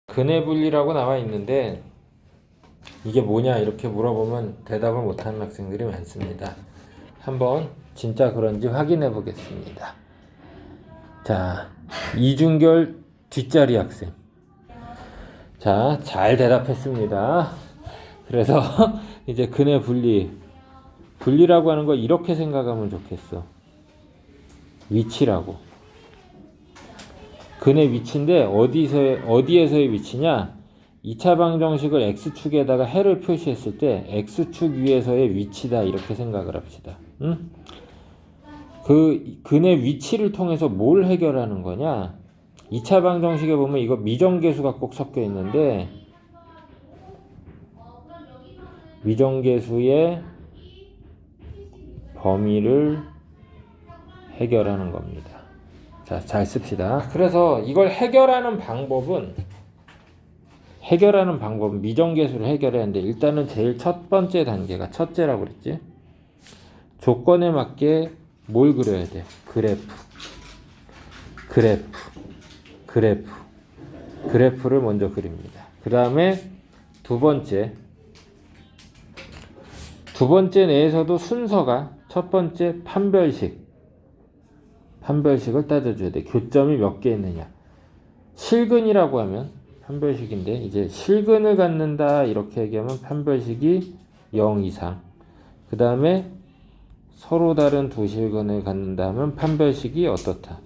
근해 분리라고 나와 있는데 이게 뭐냐 이렇게 물어보면 대답을 못하는 학생들이 많습니다. 한번 진짜 그런지 확인해 보겠습니다. 자, 이준결 뒷자리 학생. 자, 잘 대답했습니다. 그래서 이제 근해 분리라고 하는 거 이렇게 생각하면 좋겠어. 위치라고. 근의 위치인데 어디에서의 위치냐? 2차 방정식을 x축에다가 해를 표시했을 때 x축 위에서의 위치다 이렇게 생각을 합시다. 응? 그 근의 위치를 통해서 뭘 해결하는 거냐? 2차 방정식에 보면 이거 미정계수가 꼭 섞여 있는데 미정계수의 범위를 해결하는 겁니다. 자, 잘 씁시다. 그래서 이걸 해결하는 방법은 미정계수를 해결해야 하는데 일단은 제일 첫 번째 단계가 첫째라고 그랬지. 조건에 맞게 뭘 그려야 돼? 그래프를 먼저 그립니다. 그 다음에 두 번째 내에서도 순서가 첫 번째 판별식을 따져줘야 돼. 교점이 몇 개 있느냐. 실근이라고 하면 판별식인데 이제 실근을 갖는다 이렇게 얘기하면 판별식이 0 이상. 그 다음에 서로 다른 두 실근을 갖는다 하면 판별식이 어떻다?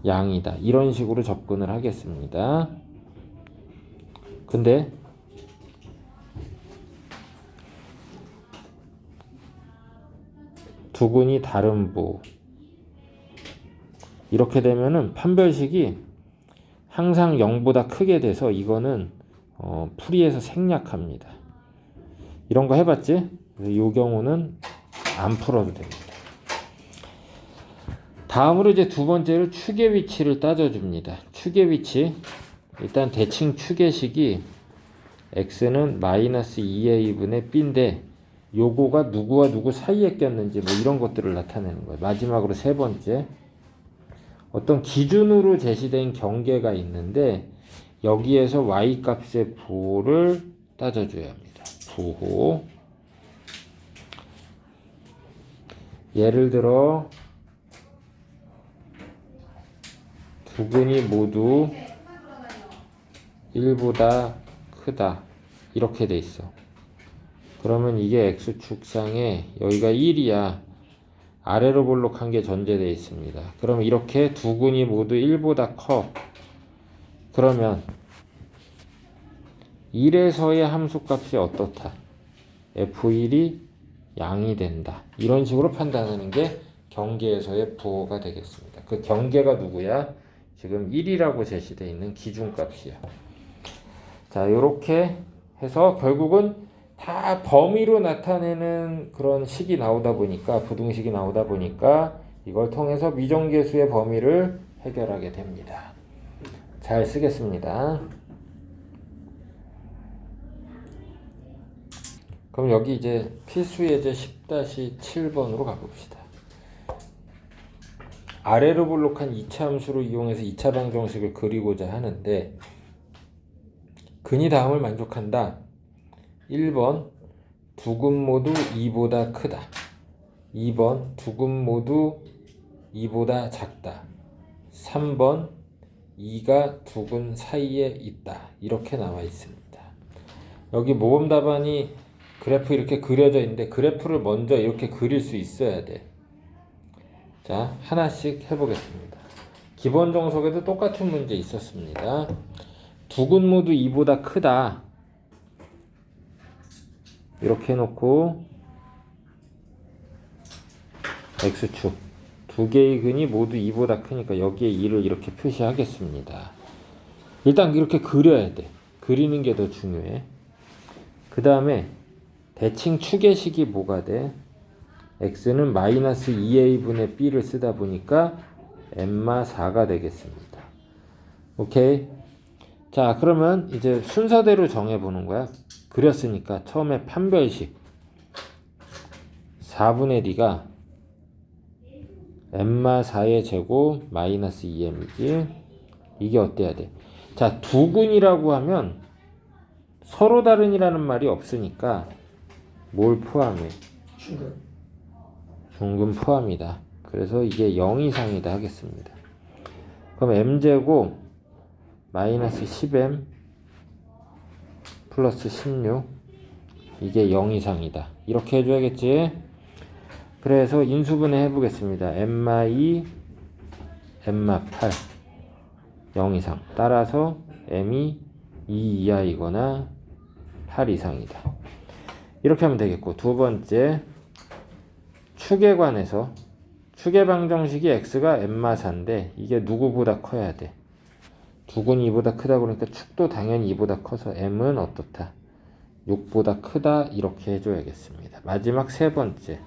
양이다. 이런 식으로 접근을 하겠습니다. 근데 두 근이 다른 부 이렇게 되면은 판별식이 항상 0보다 크게 돼서 이거는 풀이에서 생략합니다. 이런 거 해봤지? 이 경우는 안 풀어도 됩니다. 다음으로 이제 두 번째로 축의 위치를 따져줍니다. 축의 위치 일단 대칭 축의식이 x는 마이너스 2a분의 b인데 요거가 누구와 누구 사이에 꼈는지 뭐 이런 것들을 나타내는 거예요. 마지막으로 세 번째 어떤 기준으로 제시된 경계가 있는데 여기에서 y 값의 부호를 따져줘야 합니다. 부호 예를 들어 두 근이 모두 1보다 크다 이렇게 돼 있어. 그러면 이게 x축상에 여기가 1이야. 아래로 볼록한 게 전제되어 있습니다. 그러면 이렇게 두 근이 모두 1보다 커. 그러면 1에서의 함수값이 어떻다? f1이 양이 된다. 이런 식으로 판단하는 게 경계에서의 부호가 되겠습니다. 그 경계가 누구야? 지금 1이라고 제시되어 있는 기준값이야. 자, 이렇게 해서 결국은 다 범위로 나타내는 그런 식이 나오다 보니까 부등식이 나오다 보니까 이걸 통해서 미정계수의 범위를 해결하게 됩니다. 잘 쓰겠습니다. 그럼 여기 이제 필수 예제 10-7번으로 가봅시다. 아래로 볼록한 2차 함수를 이용해서 2차 방정식을 그리고자 하는데 근이 다음을 만족한다. 1번 두 근 모두 2보다 크다. 2번 두 근 모두 2보다 작다. 3번 2가 두 근 사이에 있다. 이렇게 나와 있습니다. 여기 모범 답안이 그래프 이렇게 그려져 있는데 그래프를 먼저 이렇게 그릴 수 있어야 돼. 자, 하나씩 해보겠습니다. 기본 정석에도 똑같은 문제 있었습니다. 두 근 모두 2보다 크다. 이렇게 해놓고 x축 두 개의 근이 모두 2보다 크니까 여기에 2를 이렇게 표시하겠습니다. 일단 이렇게 그려야 돼. 그리는 게 더 중요해. 그 다음에 대칭 축의식이 뭐가 돼? x는 마이너스 2a분의 b를 쓰다 보니까 n마 4가 되겠습니다. 오케이. 자, 그러면 이제 순서대로 정해보는 거야. 그렸으니까 처음에 판별식 4분의 d가 n마 4의 제곱 마이너스 2m이지. 이게 어때야 돼? 자, 두근이라고 하면 서로 다른이라는 말이 없으니까 뭘 포함해? 중근. 중근 포함이다. 그래서 이게 0 이상이다 하겠습니다. 그럼 m제곱 마이너스 10m 플러스 16 이게 0 이상이다. 이렇게 해줘야겠지? 그래서 인수분해 해보겠습니다. m마2 m마8 0 이상. 따라서 m이 2 이하이거나 8 이상이다. 이렇게 하면 되겠고, 두 번째 축에 관해서 축의 방정식이 x가 m마4인데 이게 누구보다 커야 돼? 두근이 2보다 크다 그러니까 축도 당연히 2보다 커서 m은 어떻다? 6보다 크다 이렇게 해줘야겠습니다. 마지막 세 번째.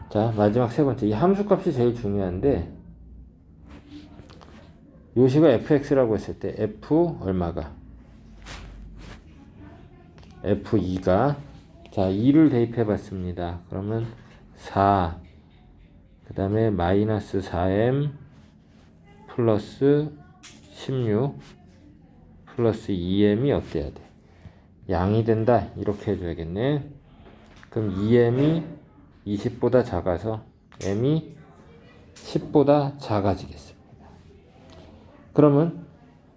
자, 마지막 세 번째. 이 함수값이 제일 중요한데 요식을 fx라고 했을 때 f 얼마가? f2가 자 2를 대입해 봤습니다. 그러면 4 그 다음에 마이너스 4m 플러스 16 플러스 2m이 어때야 돼? 양이 된다 이렇게 해줘야겠네. 그럼 2m이 20보다 작아서 m이 10보다 작아지겠습니다. 그러면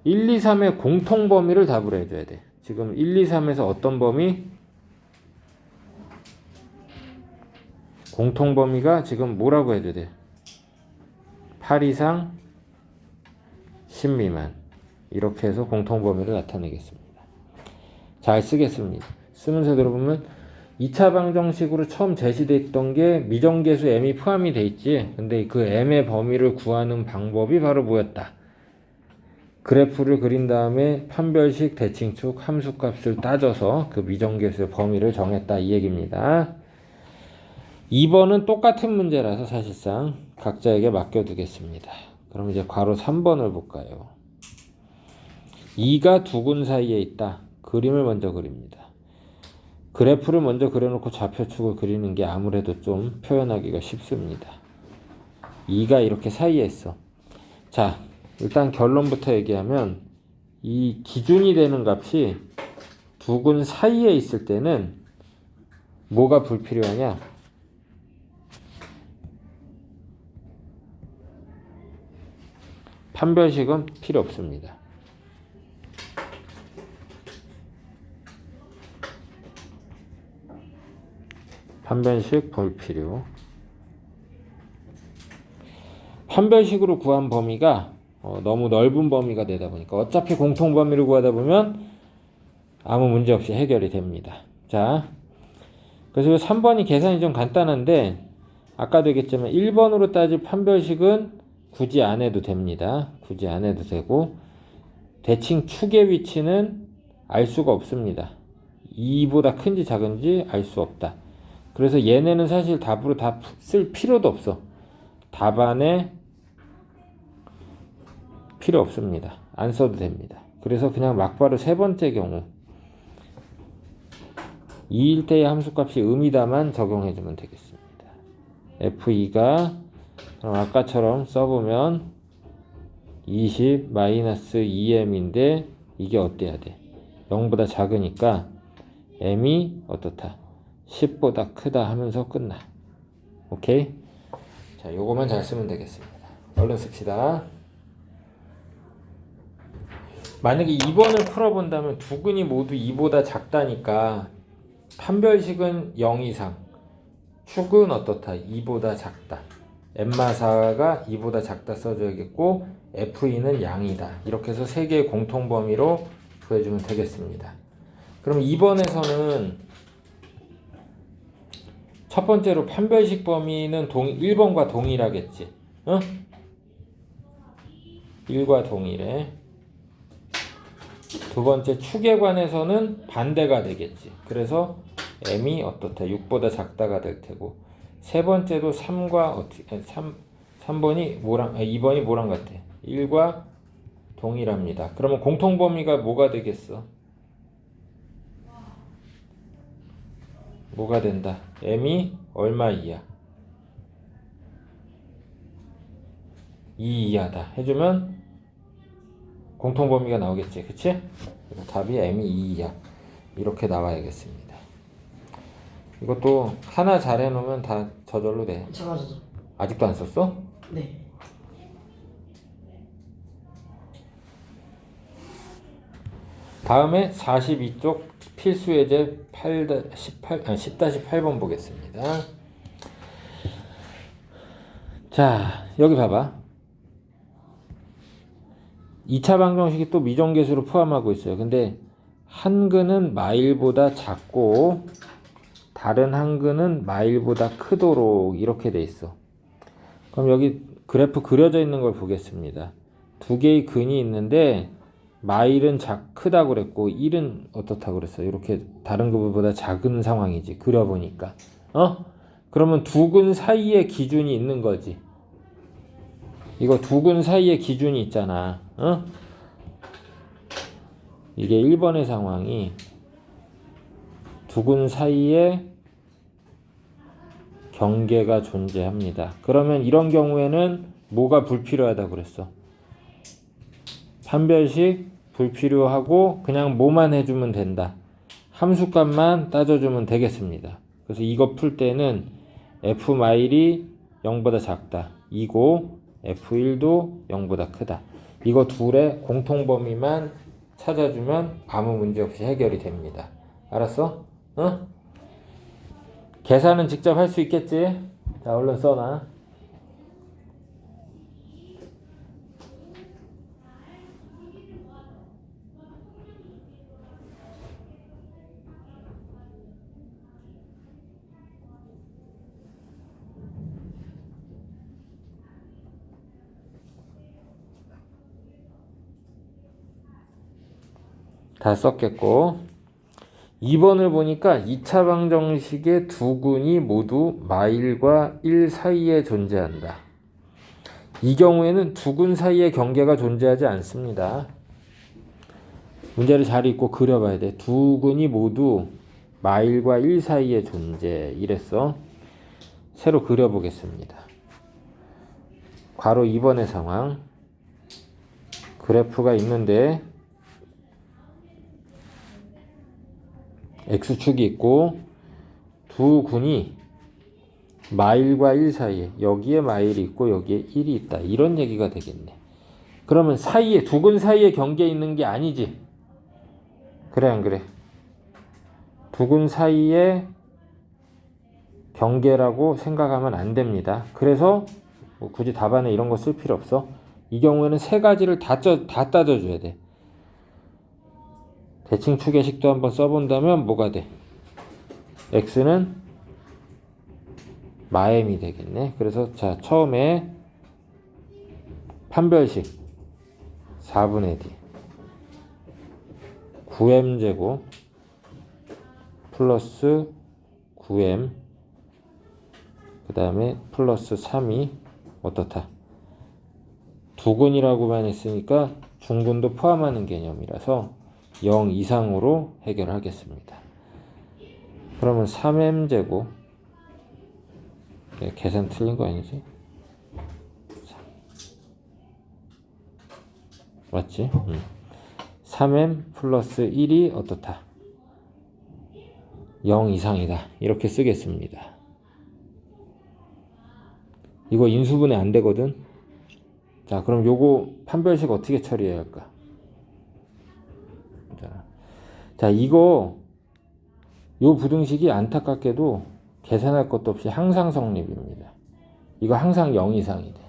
1, 2, 3의 공통 범위를 답을 해줘야 돼. 지금 1, 2, 3에서 어떤 범위? 공통 범위가 지금 뭐라고 해줘야 돼? 8 이상 10 미만 이렇게 해서 공통 범위를 나타내겠습니다. 잘 쓰겠습니다. 쓰면서 들어보면 2차 방정식으로 처음 제시됐던 게 미정계수 m이 포함이 돼 있지. 근데 그 m의 범위를 구하는 방법이 바로 뭐였다? 그래프를 그린 다음에 판별식, 대칭축, 함수값을 따져서 그 미정계수의 범위를 정했다 이 얘기입니다. 2번은 똑같은 문제라서 사실상 각자에게 맡겨두겠습니다. 그럼 이제 괄호 3번을 볼까요? 2가 두근 사이에 있다. 그림을 먼저 그립니다. 그래프를 먼저 그려놓고 좌표축을 그리는 게 아무래도 좀 표현하기가 쉽습니다. 2가 이렇게 사이에 있어. 자, 일단 결론부터 얘기하면 이 기준이 되는 값이 두근 사이에 있을 때는 뭐가 불필요하냐? 판별식은 필요 없습니다. 판별식 불필요. 판별식으로 구한 범위가 너무 넓은 범위가 되다 보니까 어차피 공통 범위를 구하다 보면 아무 문제 없이 해결이 됩니다. 자, 그래서 3번이 계산이 좀 간단한데 아까도 얘기했지만 1번으로 따질 판별식은 굳이 안 해도 됩니다. 굳이 안 해도 되고 대칭 축의 위치는 알 수가 없습니다. 2보다 큰지 작은지 알 수 없다. 그래서 얘네는 사실 답으로 다 쓸 필요도 없어. 답안에 필요 없습니다. 안 써도 됩니다. 그래서 그냥 막바로 세 번째 경우 2일 때의 함수값이 음이다만 적용해주면 되겠습니다. f2가 그럼 아까처럼 써보면 20 마이너스 2m인데 이게 어때야 돼? 0보다 작으니까 m이 어떻다? 10보다 크다 하면서 끝나. 오케이? 자, 요거만 잘 쓰면 되겠습니다. 얼른 씁시다. 만약에 2번을 풀어본다면 두근이 모두 2보다 작다니까 판별식은 0 이상, 축은 어떻다? 2보다 작다. m마4가 2보다 작다 써줘야겠고 f2는 양이다. 이렇게 해서 세 개의 공통 범위로 구해주면 되겠습니다. 그럼 2번에서는 첫 번째로 판별식 범위는 1번과 동일하겠지. 어? 1과 동일해. 두 번째 축에 관해서는 반대가 되겠지. 그래서 m이 어떻다? 6보다 작다가 될 테고. 세 번째도 3번이 뭐랑 2번이 뭐랑 같아? 1과 동일합니다. 그러면 공통 범위가 뭐가 되겠어? 뭐가 된다? m이 얼마 이하? 2 이하다 해주면 공통범위가 나오겠지, 그치? 답이 m이 2야. 이렇게 나와야겠습니다. 이것도 하나 잘 해놓으면 다 저절로 돼. 제가 저도. 아직도 안 썼어? 네. 다음에 42쪽 필수 예제 10-8번 보겠습니다. 자, 여기 봐봐. 2차 방정식이 또 미정계수를 포함하고 있어요. 근데 한 근은 마일보다 작고 다른 한 근은 마일보다 크도록 이렇게 돼 있어. 그럼 여기 그래프 그려져 있는 걸 보겠습니다. 두 개의 근이 있는데 마일은 크다고 그랬고 1은 어떻다고 그랬어. 이렇게 다른 것보다 작은 상황이지. 그려보니까. 그러면 두 근 사이에 기준이 있는 거지. 이거 두 근 사이에 기준이 있잖아. 이게 1번의 상황이 두 근 사이에 경계가 존재합니다. 그러면 이런 경우에는 뭐가 불필요하다고 그랬어? 판별식 불필요하고 그냥 뭐만 해주면 된다. 함수값만 따져주면 되겠습니다. 그래서 이거 풀 때는 f 마일이 0보다 작다. 이고 f1도 0보다 크다. 이거 둘의 공통범위만 찾아주면 아무 문제 없이 해결이 됩니다. 알았어? 계산은 직접 할 수 있겠지? 자, 얼른 써놔. 다 썼겠고 2번을 보니까 2차 방정식의 두 근이 모두 마일과 1 사이에 존재한다. 이 경우에는 두 근 사이에 경계가 존재하지 않습니다. 문제를 잘 읽고 그려봐야 돼. 두 근이 모두 마일과 1 사이에 존재 이랬어. 새로 그려보겠습니다. 괄호 2번의 상황. 그래프가 있는데 X축이 있고 두 근이 마일과 1 사이에 여기에 마일이 있고 여기에 1이 있다. 이런 얘기가 되겠네. 그러면 사이에 두 근 사이에 경계에 있는 게 아니지. 그래 안 그래? 두 근 사이에 경계라고 생각하면 안 됩니다. 그래서 뭐 굳이 답안에 이런 거 쓸 필요 없어. 이 경우에는 세 가지를 다 따져줘야 돼. 대칭 추계식도 한번 써본다면 뭐가 돼? x는 마엠이 되겠네. 그래서 자 처음에 판별식 4분의 d 9m제곱 플러스 9m 그 다음에 플러스 3이 어떻다? 두 근이라고만 했으니까 중근도 포함하는 개념이라서 0 이상으로 해결하겠습니다. 그러면 3m제곱 계산 틀린 거 아니지? 맞지? 3m 플러스 1이 어떻다? 0 이상이다. 이렇게 쓰겠습니다. 이거 인수분해 안 되거든? 자, 그럼 요거 판별식 어떻게 처리해야 할까? 자, 요 부등식이 안타깝게도 계산할 것도 없이 항상 성립입니다. 이거 항상 0 이상이 돼.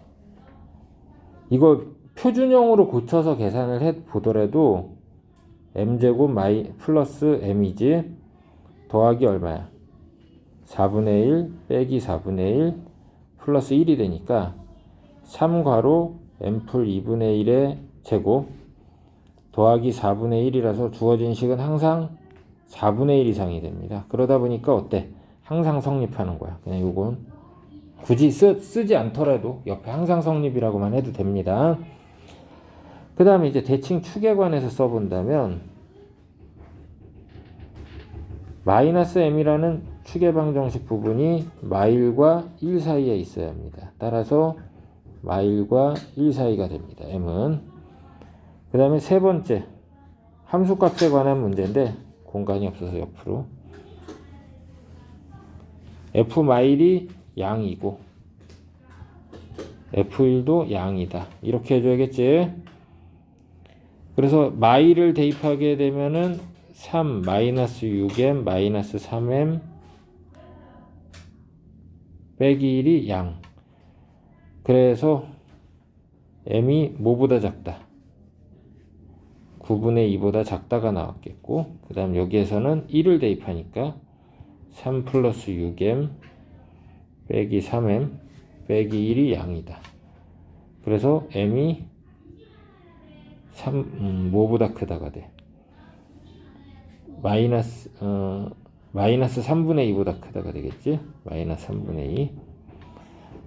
이거 표준형으로 고쳐서 계산을 해 보더라도 m제곱 플러스 m이지 더하기 얼마야? 4분의 1 빼기 4분의 1 플러스 1이 되니까 3괄호 m풀 2분의 1의 제곱 더하기 4분의 1이라서 주어진 식은 항상 4분의 1 이상이 됩니다. 그러다 보니까 어때? 항상 성립하는 거야. 그냥 요건 굳이 쓰지 않더라도 옆에 항상 성립이라고만 해도 됩니다. 그 다음에 이제 대칭 추계관에서 써본다면 마이너스 m이라는 추계방정식 부분이 마일과 1 사이에 있어야 합니다. 따라서 마일과 1 사이가 됩니다. m은. 그 그 다음에 세 번째 함수값에 관한 문제인데 공간이 없어서 옆으로 F-마일이 양이고 F1도 양이다 이렇게 해줘야겠지. 그래서 마일을 대입하게 되면은 3 마이너스 6m 마이너스 3m 빼기 1이 양. 그래서 m이 뭐보다 작다? 9분의 2보다 작다가 나왔겠고, 그 다음 여기에서는 1을 대입하니까 3 플러스 6m 빼기 3m 빼기 1이 양이다. 그래서 m이 뭐보다 크다가 돼? 마이너스 3분의 2보다 크다가 되겠지? 마이너스 3분의 2.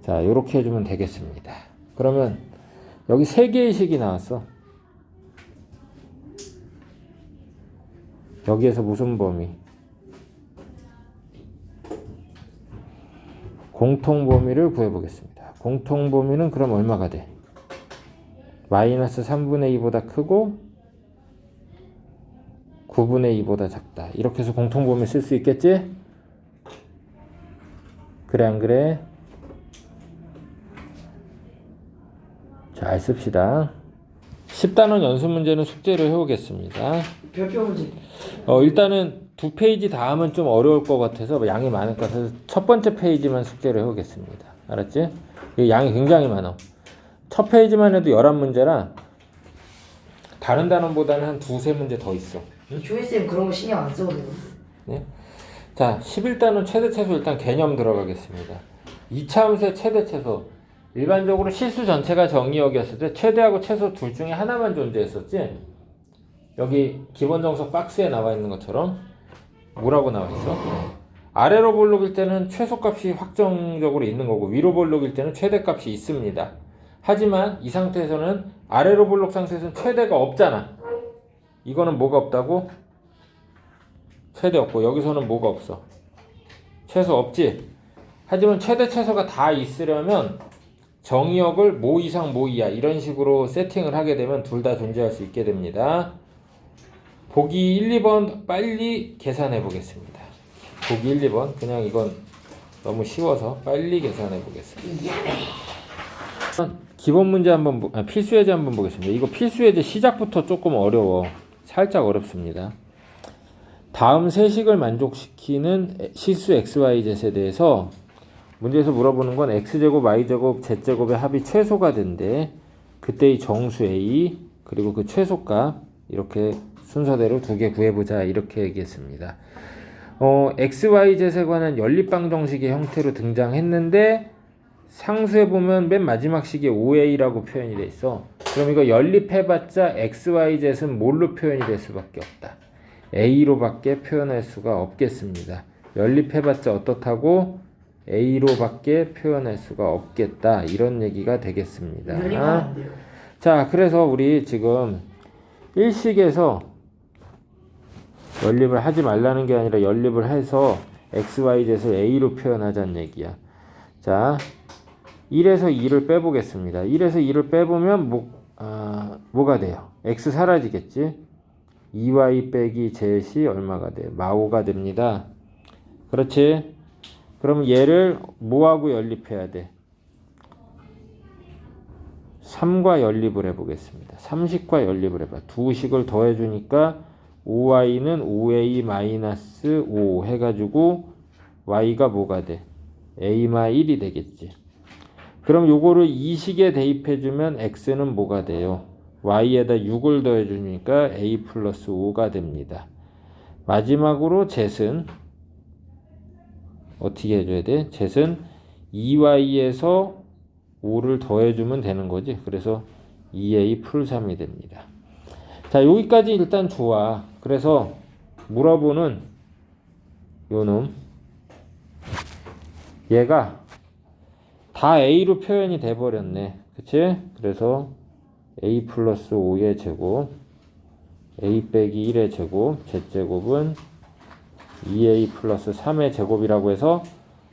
자, 요렇게 해주면 되겠습니다. 그러면 여기 3개의 식이 나왔어. 여기에서 무슨 범위? 공통범위를 구해보겠습니다. 공통범위는 그럼 얼마가 돼? 마이너스 3분의 2보다 크고 9분의 2보다 작다. 이렇게 해서 공통범위 쓸 수 있겠지? 그래 안 그래? 잘 씁시다. 10단원 연습 문제는 숙제로 해오겠습니다. 별표 문제. 일단은 2페이지 다음은 좀 어려울 것 같아서 양이 많을 것 같아서 첫 번째 페이지만 숙제로 해오겠습니다. 알았지? 양이 굉장히 많아. 첫 페이지만 해도 11문제라 다른 단원보다는 한 2-3문제 더 있어. 조이쌤 그런 거 신경 안 써도 되는데. 네? 자, 11단원 최대 최소 일단 개념 들어가겠습니다. 2차 함수의 최대 최소. 일반적으로 실수 전체가 정의역이었을 때 최대하고 최소 둘 중에 하나만 존재했었지? 여기 기본 정석 박스에 나와 있는 것처럼 뭐라고 나와 있어? 아래로 볼록일 때는 최소값이 확정적으로 있는 거고 위로 볼록일 때는 최대값이 있습니다. 하지만 이 상태에서는 아래로 볼록 상태에서는 최대가 없잖아. 이거는 뭐가 없다고? 최대 없고 여기서는 뭐가 없어? 최소 없지? 하지만 최대 최소가 다 있으려면 정의역을 모 이상 모 이하 이런 식으로 세팅을 하게 되면 둘 다 존재할 수 있게 됩니다. 보기 1, 2번 빨리 계산해 보겠습니다. 보기 1, 2번 그냥 이건 너무 쉬워서 빨리 계산해 보겠습니다. 기본 문제 한번 필수 예제 한번 보겠습니다. 이거 필수 예제 시작부터 조금 어려워. 살짝 어렵습니다. 다음 세식을 만족시키는 실수 XYZ에 대해서 문제에서 물어보는 건 X제곱, Y제곱, Z제곱의 합이 최소가 된대. 그때의 정수 A 그리고 그 최소값 이렇게 순서대로 2개 구해보자 이렇게 얘기했습니다. XYZ에 관한 연립방 정식의 형태로 등장했는데 상수에 보면 맨 마지막 식이 5A라고 표현이 돼 있어. 그럼 이거 연립해봤자 XYZ은 뭘로 표현이 될 수밖에 없다. A로밖에 표현할 수가 없겠습니다. 연립해봤자 어떻다고? A로밖에 표현할 수가 없겠다. 이런 얘기가 되겠습니다. 안 돼요. 자, 그래서 우리 지금 일식에서 연립을 하지 말라는 게 아니라 연립을 해서 XYZ를 A로 표현하자는 얘기야. 자, 1에서 2를 빼보겠습니다. 1에서 2를 빼보면 뭐가 돼요? X 사라지겠지? 2Y 빼기 Z이 얼마가 돼요? 마오가 됩니다. 그렇지? 그럼 얘를 뭐하고 연립해야 돼? 3과 연립을 해보겠습니다. 3식과 연립을 해봐. 두 식을 더해주니까 5y는 5a-5 해가지고 y가 뭐가 돼? a-1이 되겠지. 그럼 요거를 2식에 대입해주면 x는 뭐가 돼요? y에다 6을 더해주니까 a 플러스 5가 됩니다. 마지막으로 z는 어떻게 해줘야 돼? z는 2y에서 5를 더해주면 되는 거지. 그래서 2a 풀 3이 됩니다. 자, 여기까지 일단 좋아. 그래서 물어보는 요놈 얘가 다 a로 표현이 돼버렸네. 그치? 그래서 a 플러스 5의 제곱 a 빼기 1의 제곱 z제곱은 2a 플러스 3의 제곱이라고 해서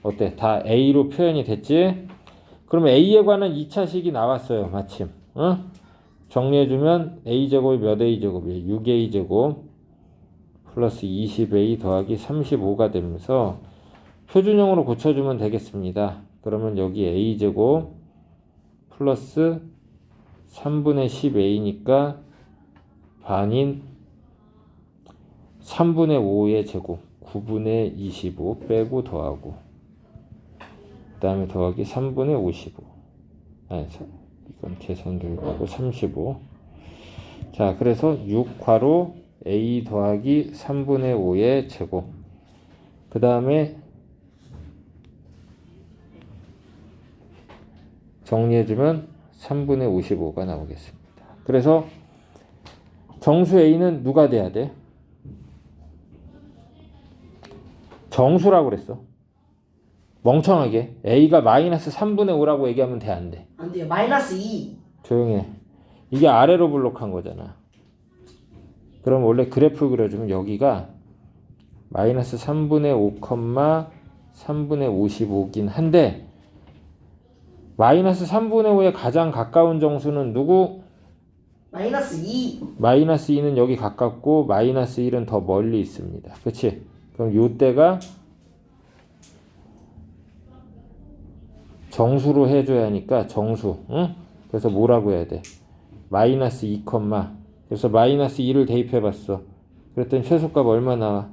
어때? 다 a로 표현이 됐지? 그럼 a에 관한 2차식이 나왔어요. 마침 정리해주면 a제곱이 몇 a제곱이에요? 6a제곱 플러스 20a 더하기 35가 되면서 표준형으로 고쳐주면 되겠습니다. 그러면 여기 a제곱 플러스 3분의 10a니까 반인 3분의 5의 제곱 9분의 25 빼고 더하고 그 다음에 더하기 3분의 55 아니 이건 계산 결과고 35. 자 그래서 6 괄호 a 더하기 3분의 5의 제곱 그 다음에 정리해주면 3분의 55가 나오겠습니다. 그래서 정수 a는 누가 돼야 돼? 정수라고 그랬어. 멍청하게 a가 마이너스 3분의 5라고 얘기하면 돼 안 돼? 안 돼요. 마이너스 2. 조용해. 이게 아래로 블록한 거잖아. 그럼 원래 그래프 그려주면 여기가 마이너스 3분의 5, 3분의 55긴 한데 마이너스 3분의 5에 가장 가까운 정수는 누구? 마이너스 2. 마이너스 2는 여기 가깝고 마이너스 1은 더 멀리 있습니다. 그치? 그럼 요때가 정수로 해줘야 하니까 정수. 응? 그래서 뭐라고 해야 돼? 마이너스 2, 그래서 마이너스 2를 대입해봤어. 그랬더니 최소값 얼마 나와?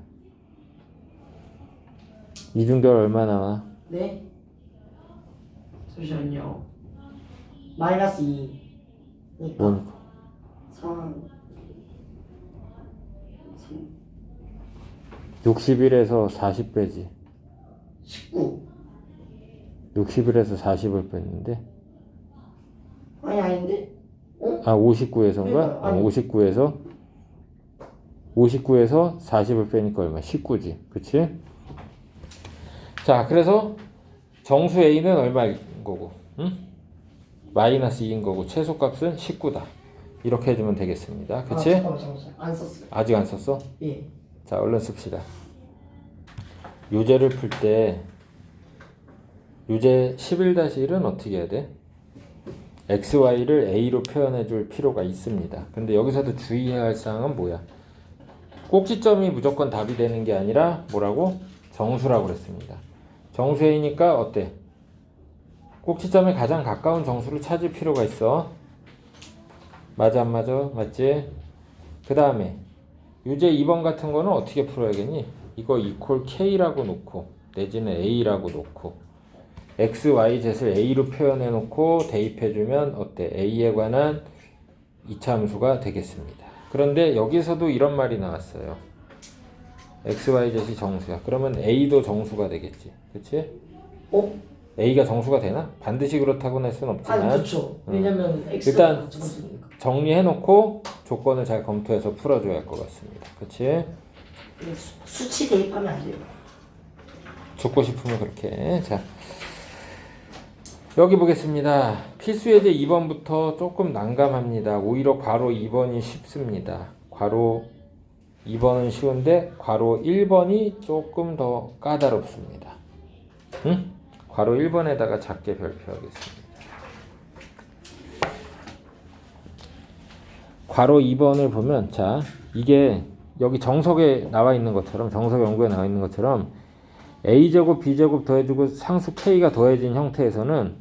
이중결 얼마 나와? 네. 잠시만요. 마이너스 2니까 뭔? 3 61에서 40 빼지. 19. 61에서 40을 뺐는데 아닌데? 어? 아 59에서인가? 그러니까, 아니. 59에서 40을 빼니까 얼마? 19지. 그치? 자 그래서 정수 A는 얼마인 거고 응? 마이너스 2인 거고 최소값은 19다. 이렇게 해주면 되겠습니다. 그치? 잠깐만. 안 썼어요. 아직 안 썼어? 예. 자 얼른 씁시다. 요제를 풀 때 요제 11-1은 어떻게 해야 돼? xy를 a로 표현해 줄 필요가 있습니다. 근데 여기서도 주의해야 할 사항은 뭐야? 꼭지점이 무조건 답이 되는 게 아니라 뭐라고? 정수라고 그랬습니다. 정수 a니까 어때? 꼭지점에 가장 가까운 정수를 찾을 필요가 있어. 맞아 안 맞아? 맞지? 그 다음에 유제 2번 같은 거는 어떻게 풀어야겠니? 이거 이퀄 k라고 놓고 내지는 a라고 놓고 x, y, z를 a로 표현해 놓고 대입해 주면 어때? a에 관한 이차 함수가 되겠습니다. 그런데 여기서도 이런 말이 나왔어요. x, y, z이 정수야. 그러면 a도 정수가 되겠지. 그치? 어? a가 정수가 되나? 반드시 그렇다고는 할 수는 없지만 그렇죠. 왜냐면 X가 일단 정수니까. 정리해 놓고 조건을 잘 검토해서 풀어줘야 할 것 같습니다. 그치? 수치 대입하면 안 돼요. 죽고 싶으면 그렇게. 자, 여기 보겠습니다. 필수예제 2번부터 조금 난감합니다. 오히려 괄호 2번이 쉽습니다. 괄호 2번은 쉬운데 괄호 1번이 조금 더 까다롭습니다. 응? 괄호 1번에다가 작게 별표하겠습니다. 괄호 2번을 보면 자 이게 여기 정석에 나와 있는 것처럼 정석 연구에 나와 있는 것처럼 a제곱 b제곱 더해주고 상수 k가 더해진 형태에서는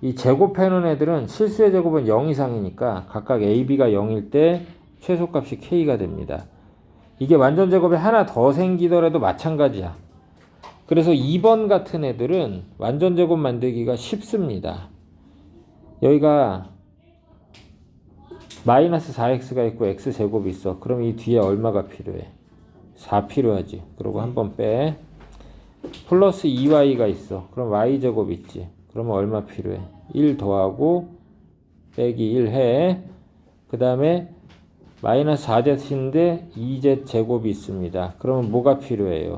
이 제곱해놓은 애들은 실수의 제곱은 0 이상이니까 각각 a, b가 0일 때 최소값이 k가 됩니다. 이게 완전 제곱이 하나 더 생기더라도 마찬가지야. 그래서 2번 같은 애들은 완전 제곱 만들기가 쉽습니다. 여기가 마이너스 4x가 있고 x제곱이 있어. 그럼 이 뒤에 얼마가 필요해? 4 필요하지. 그리고 한번 빼. 플러스 2y가 있어. 그럼 y제곱 있지. 그러면 얼마 필요해? 1 더하고 빼기 1 해. 그 다음에 마이너스 4z인데 2z 제곱이 있습니다. 그러면 뭐가 필요해요?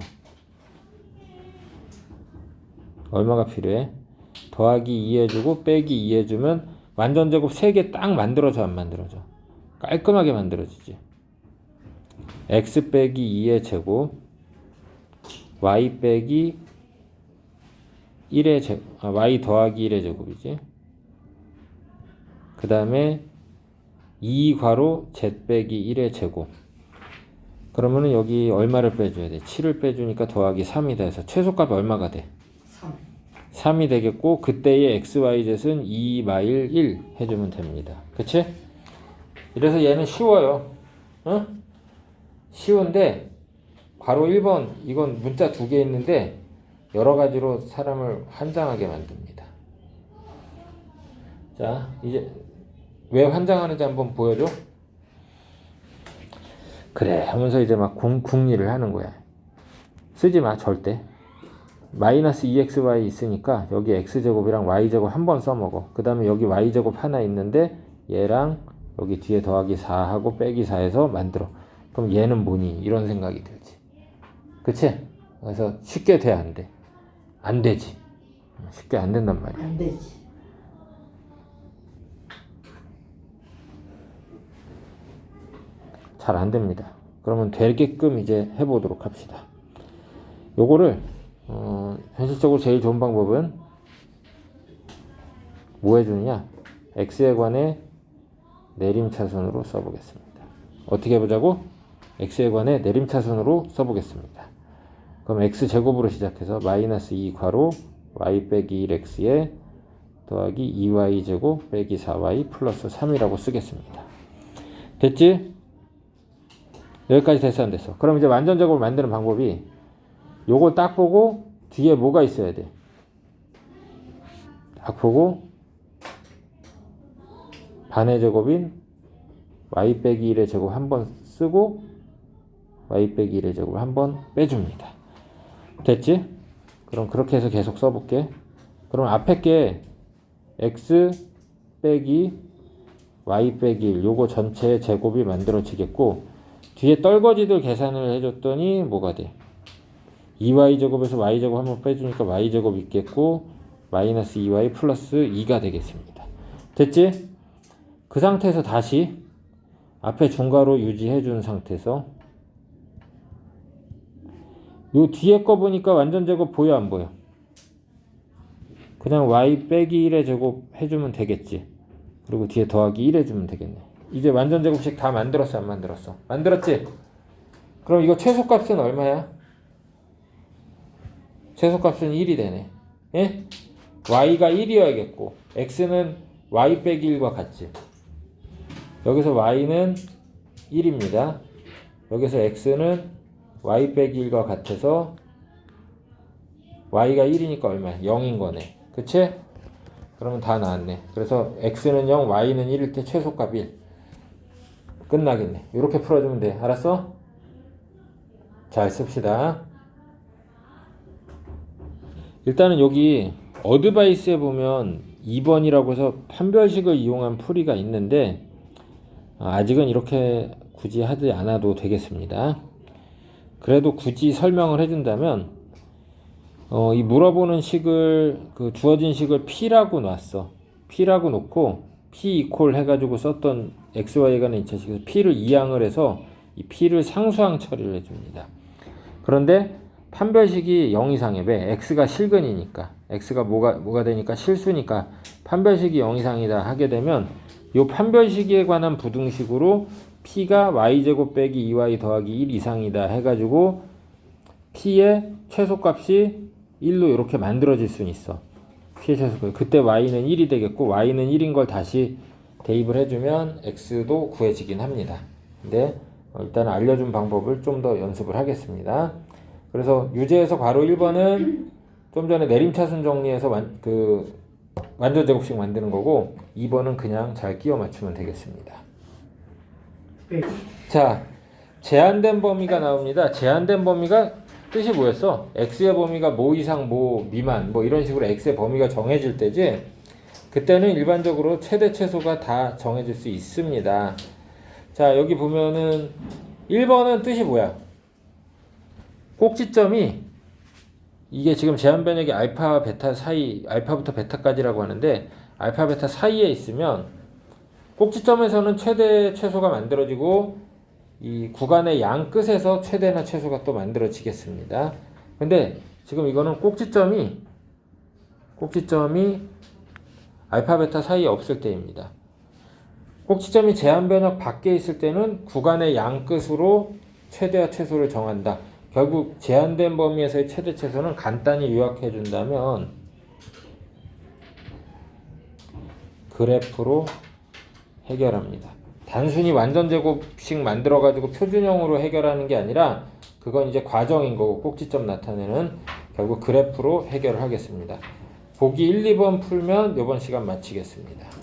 얼마가 필요해? 더하기 2 해주고 빼기 2 해주면 완전 제곱 3개 딱 만들어져 안 만들어져? 깔끔하게 만들어지지. x 빼기 2의 제곱 y 빼기 1의 제곱 y 더하기 1의 제곱이지. 그 다음에 2 괄호 z 빼기 1의 제곱. 그러면은 여기 얼마를 빼줘야 돼? 7을 빼주니까 더하기 3이다 해서 최소값이 얼마가 돼? 3. 3이 되겠고 그때의 xyz은 2 마일 1 해주면 됩니다. 그치? 이래서 얘는 쉬워요. 어? 쉬운데 괄호 1번 이건 문자 2개 있는데 여러 가지로 사람을 환장하게 만듭니다. 자, 이제 왜 환장하는지 한번 보여줘. 그래 하면서 이제 막 궁리를 하는 거야. 쓰지 마 절대. 마이너스 2xy 있으니까 여기 x제곱이랑 y제곱 한 번 써먹어. 그 다음에 여기 y제곱 하나 있는데 얘랑 여기 뒤에 더하기 4하고 빼기 4해서 만들어. 그럼 얘는 뭐니? 이런 생각이 들지. 그치? 그래서 쉽게 돼 안 돼? 안 되지. 쉽게 안 된단 말이야. 안 되지. 잘 안 됩니다. 그러면 되게끔 이제 해보도록 합시다. 요거를 현실적으로 제일 좋은 방법은 뭐 해주느냐? x에 관해 내림차순으로 써보겠습니다. 어떻게 해보자고? x에 관해 내림차순으로 써보겠습니다. 그럼 x제곱으로 시작해서 마이너스 2 괄호 y 빼기 1x에 더하기 2y제곱 빼기 4y 플러스 3이라고 쓰겠습니다. 됐지? 여기까지 됐어 안 됐어? 그럼 이제 완전제곱을 만드는 방법이 요걸 딱 보고 뒤에 뭐가 있어야 돼? 딱 보고 반의 제곱인 y 빼기 1의 제곱 한번 쓰고 y 빼기 1의 제곱을 한번 빼줍니다. 됐지? 그럼 그렇게 해서 계속 써볼게. 그럼 앞에 게 x 빼기 y 빼기 1 요거 전체의 제곱이 만들어지겠고 뒤에 떨거지들 계산을 해줬더니 뭐가 돼? 2y제곱에서 y제곱 한번 빼주니까 y제곱 있겠고 마이너스 2y 플러스 2가 되겠습니다. 됐지? 그 상태에서 다시 앞에 중괄호 유지해준 상태에서 요 뒤에 거 보니까 완전 제곱 보여 안 보여? 그냥 y 빼기 1의 제곱 해주면 되겠지. 그리고 뒤에 더하기 1 해주면 되겠네. 이제 완전 제곱식 다 만들었어 안 만들었어? 만들었지? 그럼 이거 최소값은 얼마야? 최소값은 1이 되네. 예? y가 1이어야겠고 x는 y 빼기 1과 같지. 여기서 y는 1입니다. 여기서 x는 y 빼기 1과 같아서 y가 1이니까 얼마야? 0인 거네. 그치? 그러면 다 나왔네. 그래서 x는 0, y는 1일 때 최소값 1. 끝나겠네. 이렇게 풀어주면 돼. 알았어? 잘 씁시다. 일단은 여기 어드바이스에 보면 2번이라고 해서 판별식을 이용한 풀이가 있는데 아직은 이렇게 굳이 하지 않아도 되겠습니다. 그래도 굳이 설명을 해준다면 이 물어보는 식을 주어진 식을 p라고 놨어. p라고 놓고 p 이퀄 해가지고 썼던 xy에 관한 2차식에서 p를 이항을 해서 이 p를 상수항 처리를 해줍니다. 그런데 판별식이 0 이상에 왜? x가 실근이니까 x가 뭐가 되니까 실수니까 판별식이 0 이상이다 하게 되면 이 판별식에 관한 부등식으로 p가 y제곱 빼기 2y 더하기 1 이상이다 해가지고 p의 최소값이 1로 이렇게 만들어질 수는 있어. p의 최소값. 그때 y는 1이 되겠고 y는 1인 걸 다시 대입을 해주면 x도 구해지긴 합니다. 근데 일단 알려준 방법을 좀 더 연습을 하겠습니다. 그래서 유제에서 괄호 1번은 좀 전에 내림차순 정리해서 완전 제곱식 만드는 거고 2번은 그냥 잘 끼워 맞추면 되겠습니다. 네. 자, 제한된 범위가 나옵니다. 제한된 범위가 뜻이 뭐였어? x의 범위가 뭐 이상 뭐 미만 뭐 이런 식으로 x의 범위가 정해질 때지. 그때는 일반적으로 최대 최소가 다 정해질 수 있습니다. 자, 여기 보면은 1번은 뜻이 뭐야? 꼭지점이 이게 지금 제한 변역이 알파 베타 사이, 알파부터 베타까지라고 하는데 알파 베타 사이에 있으면 꼭지점에서는 최대 최소가 만들어지고 이 구간의 양 끝에서 최대나 최소가 또 만들어지겠습니다. 근데 지금 이거는 꼭지점이 알파 베타 사이에 없을 때입니다. 꼭지점이 제한 변역 밖에 있을 때는 구간의 양끝으로 최대와 최소를 정한다. 결국 제한된 범위에서의 최대 최소는 간단히 요약해 준다면 그래프로 해결합니다. 단순히 완전 제곱식 만들어 가지고 표준형으로 해결하는 게 아니라 그건 이제 과정인 거고 꼭지점 나타내는 결국 그래프로 해결을 하겠습니다. 보기 1, 2번 풀면 이번 시간 마치겠습니다.